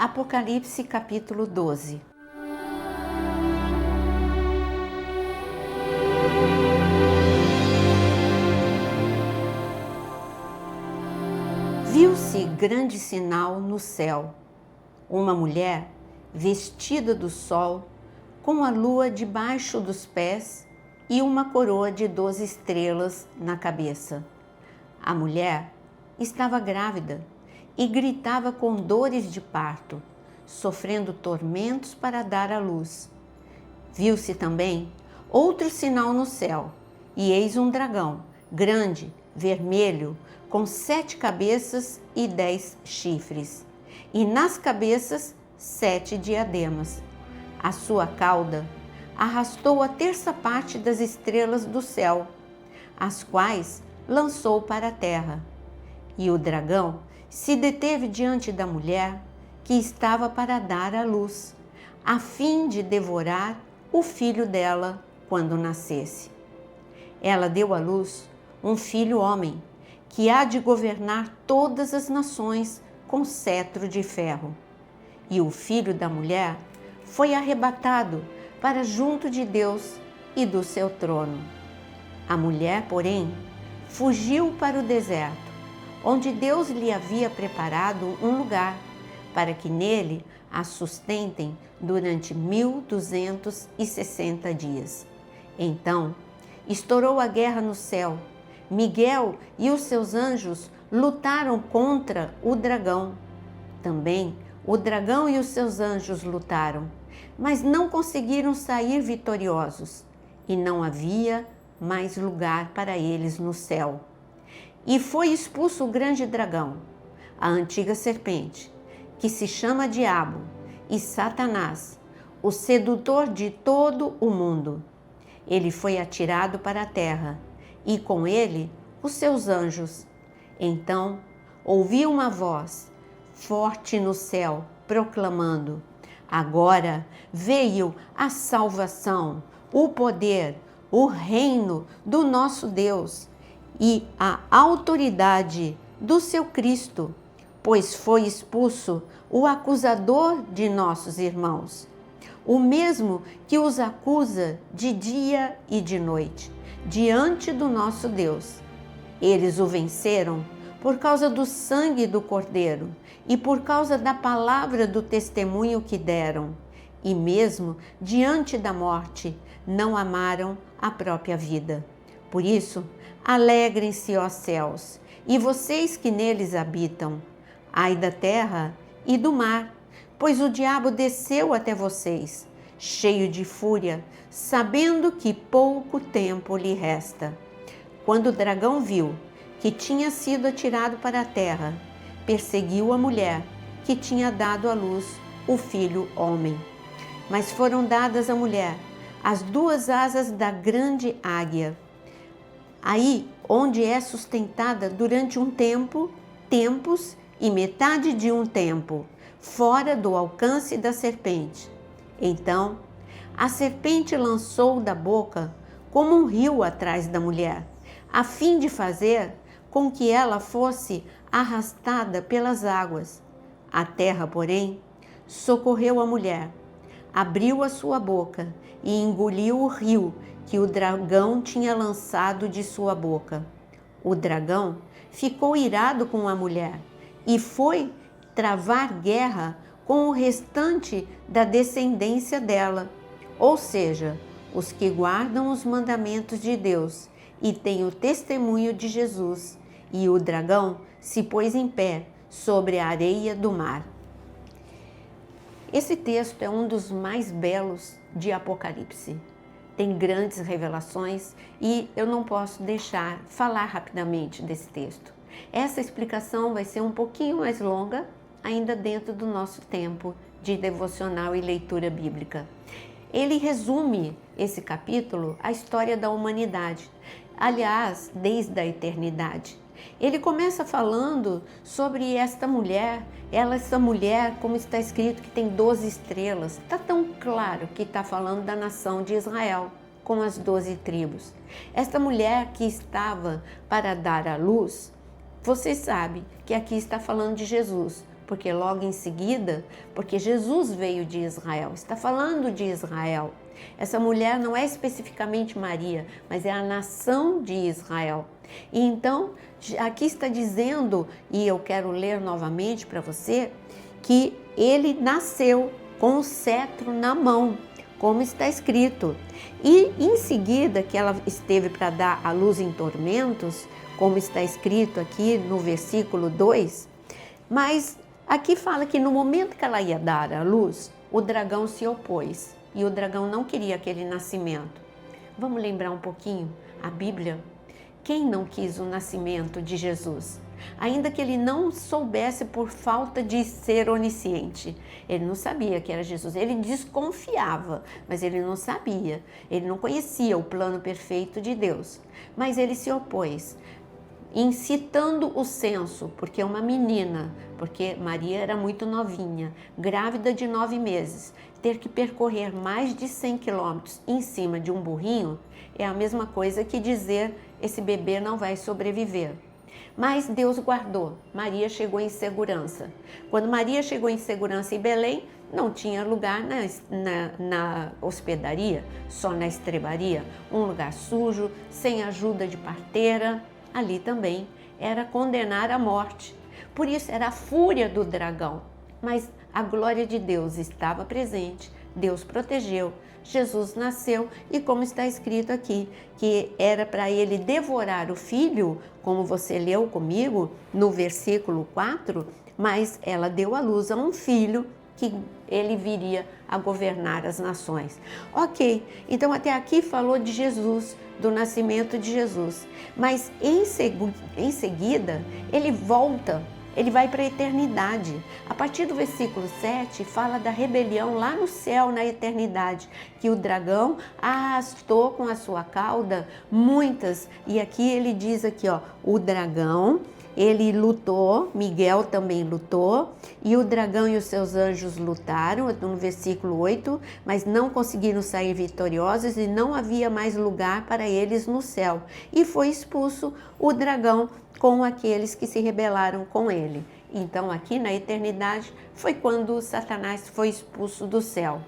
Apocalipse capítulo 12. Viu-se grande sinal no céu, uma mulher vestida do sol, com a lua debaixo dos pés e uma coroa de 12 estrelas na cabeça. A mulher estava grávida e gritava com dores de parto, sofrendo tormentos para dar à luz. Viu-se também outro sinal no céu, e eis um dragão, grande, vermelho, com 7 cabeças e 10 chifres, e nas cabeças 7 diademas. A sua cauda arrastou a terça parte das estrelas do céu, as quais lançou para a terra. E o dragão se deteve diante da mulher que estava para dar à luz, a fim de devorar o filho dela quando nascesse. Ela deu à luz um filho homem, que há de governar todas as nações com cetro de ferro. E o filho da mulher foi arrebatado para junto de Deus e do seu trono. A mulher, porém, fugiu para o deserto, onde Deus lhe havia preparado um lugar, para que nele a sustentem durante 1260 dias. Então, estourou a guerra no céu. Miguel e os seus anjos lutaram contra o dragão. Também o dragão e os seus anjos lutaram, mas não conseguiram sair vitoriosos, e não havia mais lugar para eles no céu. E foi expulso o grande dragão, a antiga serpente, que se chama Diabo e Satanás, o sedutor de todo o mundo. Ele foi atirado para a terra, e com ele os seus anjos. Então ouvi uma voz forte no céu, proclamando: agora veio a salvação, o poder, o reino do nosso Deus e a autoridade do seu Cristo, pois foi expulso o acusador de nossos irmãos, o mesmo que os acusa de dia e de noite, diante do nosso Deus. Eles o venceram por causa do sangue do Cordeiro e por causa da palavra do testemunho que deram, e mesmo diante da morte não amaram a própria vida. Por isso, alegrem-se, ó céus, e vocês que neles habitam. Ai da terra e do mar, pois o diabo desceu até vocês, cheio de fúria, sabendo que pouco tempo lhe resta. Quando o dragão viu que tinha sido atirado para a terra, perseguiu a mulher que tinha dado à luz o filho homem. Mas foram dadas à mulher as 2 asas da grande águia, aí onde é sustentada durante um tempo, tempos e metade de um tempo, fora do alcance da serpente. Então, a serpente lançou da boca como um rio atrás da mulher, a fim de fazer com que ela fosse arrastada pelas águas. A terra, porém, socorreu a mulher, abriu a sua boca e engoliu o rio que o dragão tinha lançado de sua boca. O dragão ficou irado com a mulher e foi travar guerra com o restante da descendência dela, ou seja, os que guardam os mandamentos de Deus e têm o testemunho de Jesus. E o dragão se pôs em pé sobre a areia do mar. Esse texto é um dos mais belos de Apocalipse. Tem grandes revelações e eu não posso deixar falar rapidamente desse texto. Essa explicação vai ser um pouquinho mais longa, ainda dentro do nosso tempo de devocional e leitura bíblica. Ele resume esse capítulo a história da humanidade, aliás, desde a eternidade. Ele começa falando sobre esta mulher, essa mulher, como está escrito, que tem 12 estrelas. Está tão claro que está falando da nação de Israel, com as 12 tribos. Esta mulher que estava para dar à luz, você sabe que aqui está falando de Jesus, porque logo em seguida, porque Jesus veio de Israel, está falando de Israel. Essa mulher não é especificamente Maria, mas é a nação de Israel. E então, aqui está dizendo, e eu quero ler novamente para você, que ele nasceu com o cetro na mão, como está escrito. E em seguida que ela esteve para dar à luz em tormentos, como está escrito aqui no versículo 2, mas aqui fala que no momento que ela ia dar à luz, o dragão se opôs. E o dragão não queria aquele nascimento. Vamos lembrar um pouquinho a Bíblia? Quem não quis o nascimento de Jesus? Ainda que ele não soubesse por falta de ser onisciente. Ele não sabia que era Jesus. Ele desconfiava, mas ele não sabia. Ele não conhecia o plano perfeito de Deus. Mas ele se opôs, incitando o censo, porque uma menina, porque Maria era muito novinha, grávida de 9 meses, ter que percorrer mais de 100 quilômetros em cima de um burrinho, é a mesma coisa que dizer esse bebê não vai sobreviver. Mas Deus guardou, Maria chegou em segurança. Quando Maria chegou em segurança em Belém, não tinha lugar na hospedaria, só na estrebaria, um lugar sujo, sem ajuda de parteira. Ali também era condenar à morte. Por isso era a fúria do dragão. Mas a glória de Deus estava presente, Deus protegeu, Jesus nasceu e como está escrito aqui, que era para ele devorar o filho, como você leu comigo no versículo 4, mas ela deu à luz a um filho que ele viria a governar as nações. Ok, então até aqui falou de Jesus, do nascimento de Jesus, mas em seguida ele volta. Ele vai para a eternidade. A partir do versículo 7, fala da rebelião lá no céu, na eternidade, que o dragão arrastou com a sua cauda muitas. E aqui ele diz aqui, ó, o dragão, ele lutou, Miguel também lutou, e o dragão e os seus anjos lutaram, no versículo 8, mas não conseguiram sair vitoriosos e não havia mais lugar para eles no céu. E foi expulso o dragão com aqueles que se rebelaram com ele. Então aqui na eternidade foi quando Satanás foi expulso do céu.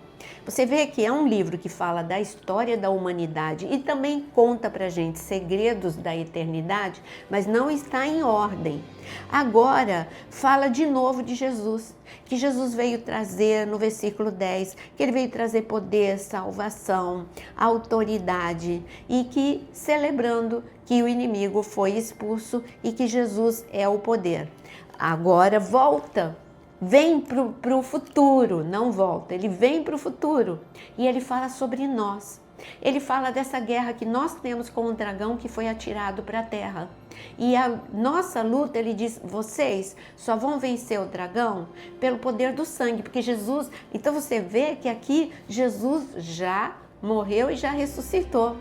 Você vê que é um livro que fala da história da humanidade e também conta pra gente segredos da eternidade, mas não está em ordem. Agora fala de novo de Jesus, que Jesus veio trazer no versículo 10, que ele veio trazer poder, salvação, autoridade e que celebrando que o inimigo foi expulso e que Jesus é o poder. Agora volta. Vem para o futuro, não volta, ele vem para o futuro e ele fala sobre nós. Ele fala dessa guerra que nós temos com o dragão que foi atirado para a terra. E a nossa luta, ele diz, vocês só vão vencer o dragão pelo poder do sangue, porque Jesus, então você vê que aqui Jesus já morreu e já ressuscitou.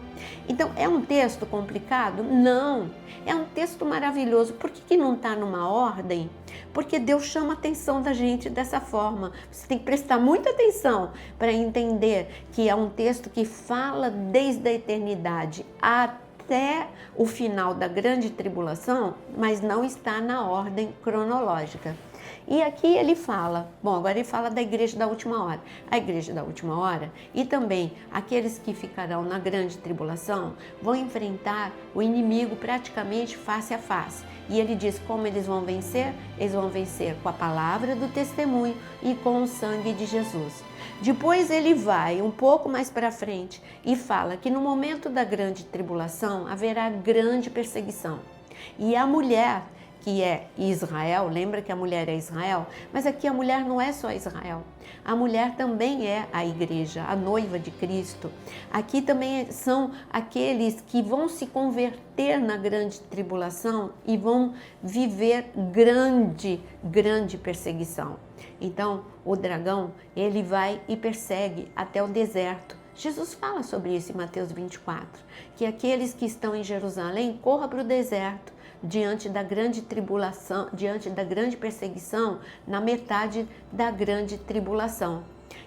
Então, é um texto complicado? Não, é um texto maravilhoso. Por que não está numa ordem? Porque Deus chama a atenção da gente dessa forma. Você tem que prestar muita atenção para entender que é um texto que fala desde a eternidade até o final da grande tribulação, mas não está na ordem cronológica. E aqui ele fala, bom, agora ele fala da igreja da última hora. A igreja da última hora e também aqueles que ficarão na grande tribulação vão enfrentar o inimigo praticamente face a face. E ele diz como eles vão vencer? Eles vão vencer com a palavra do testemunho e com o sangue de Jesus. Depois ele vai um pouco mais para frente e fala que no momento da grande tribulação haverá grande perseguição. E a mulher que é Israel, lembra que a mulher é Israel? Mas aqui a mulher não é só Israel. A mulher também é a igreja, a noiva de Cristo. Aqui também são aqueles que vão se converter na grande tribulação e vão viver grande perseguição. Então, o dragão, ele vai e persegue até o deserto. Jesus fala sobre isso em Mateus 24, que aqueles que estão em Jerusalém corram para o deserto, diante da grande tribulação, diante da grande perseguição, na metade da grande tribulação.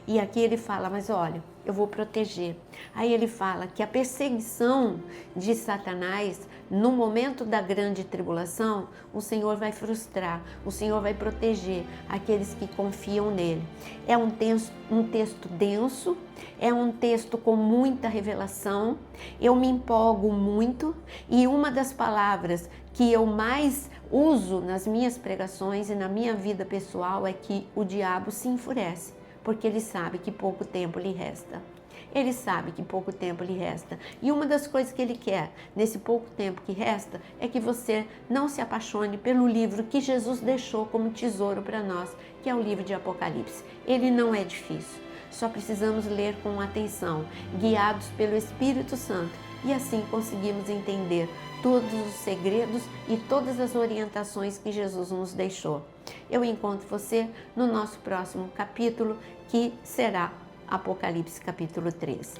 E aqui ele fala, mas olha, eu vou proteger. Aí ele fala que a perseguição de Satanás, no momento da grande tribulação, o Senhor vai frustrar, o Senhor vai proteger aqueles que confiam nele. É um texto denso, é um texto com muita revelação, eu me empolgo muito e uma das palavras que eu mais uso nas minhas pregações e na minha vida pessoal é que o diabo se enfurece, porque ele sabe que pouco tempo lhe resta. Ele sabe que pouco tempo lhe resta. E uma das coisas que ele quer, nesse pouco tempo que resta, é que você não se apaixone pelo livro que Jesus deixou como tesouro para nós, que é o livro de Apocalipse. Ele não é difícil. Só precisamos ler com atenção, guiados pelo Espírito Santo, e assim conseguimos entender todos os segredos e todas as orientações que Jesus nos deixou. Eu encontro você no nosso próximo capítulo, que será Apocalipse capítulo 13.